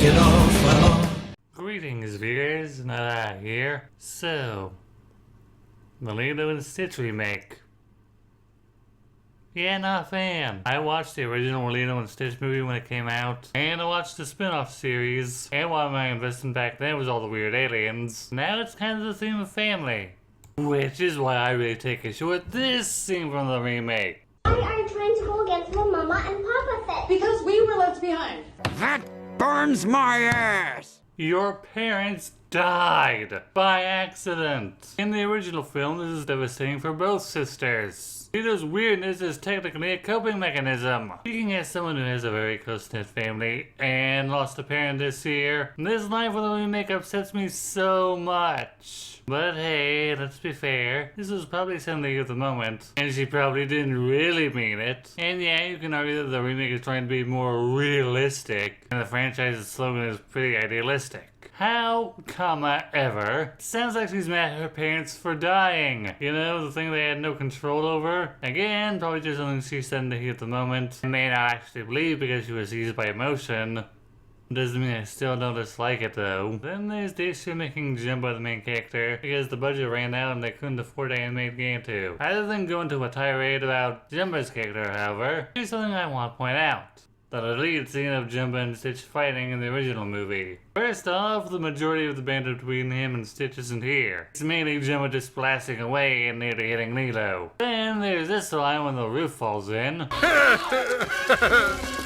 get off my lawn. Greetings, viewers, Nani here. So, the Lilo and Stitch remake. Yeah, not a fan. I watched the original Lilo and Stitch movie when it came out, and I watched the spin-off series, and what my investment back then was all the weird aliens. Now it's kind of the theme of family. Which is why I really take issue with this scene from the remake. Why are you trying to go against what Mama and Papa said? Because we were left behind. That burns my ass! Your parents died by accident. In the original film, this is devastating for both sisters. Lilo's weirdness is technically a coping mechanism. Speaking as someone who has a very close-knit family and lost a parent this year, this line for the remake upsets me so much. But hey, let's be fair, this was probably something at the moment, and she probably didn't really mean it. And yeah, you can argue that the remake is trying to be more realistic, and the franchise's slogan is pretty idealistic. How, ever, sounds like she's mad at her parents for dying. You know, the thing they had no control over? Again, probably just something she said in the heat at the moment, and may not actually believe because she was seized by emotion. Doesn't mean I still don't dislike it though. Then there's the issue of making Jumba the main character, because the budget ran out and they couldn't afford to animate Gantu. Rather than go into a tirade about Jumba's character, however, here's something I want to point out. The deleted scene of Jumba and Stitch fighting in the original movie. First off, the majority of the banter between him and Stitch isn't here. It's mainly Jumba just blasting away and nearly hitting Lilo. Then there's this line when the roof falls in.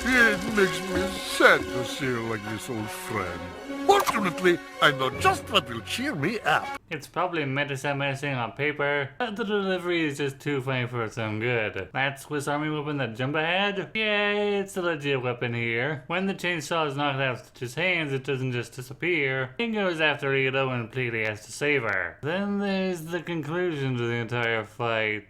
It makes me sad to see you like this, old friend. Fortunately, I know just what will cheer me up. It's probably meant to sound menacing on paper, but the delivery is just too funny for its own good. That Swiss Army weapon that Jumba had? Yeah, it's a legit weapon here. When the chainsaw is knocked out of Stitch's hands, it doesn't just disappear. It goes after Lilo and completely has to save her. Then there's the conclusion to the entire fight.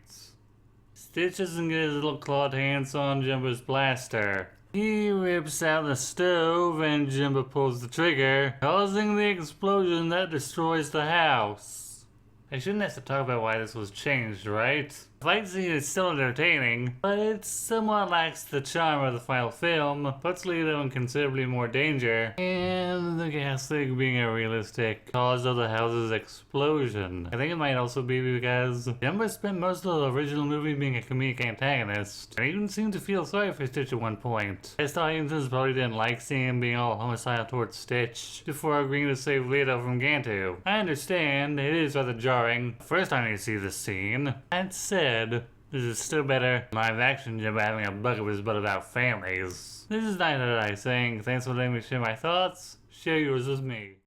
Stitch doesn't get his little clawed hands on Jumba's blaster. He rips out the stove and Jumba pulls the trigger, causing the explosion that destroys the house. I shouldn't have to talk about why this was changed, right? The fight scene is still entertaining, but it somewhat lacks the charm of the final film, puts Lilo in considerably more danger, and the gas leak being a realistic cause of the house's explosion. I think it might also be because Jumba spent most of the original movie being a comedic antagonist, and even seemed to feel sorry for Stitch at one point. Best audiences probably didn't like seeing him being all homicidal towards Stitch before agreeing to save Lilo from Gantu. I understand, it is rather jarring the first time you see this scene. That said, this is still better than live action Jumba having a book of his butt about families. This is Nani saying thanks for letting me share my thoughts. Share yours with me.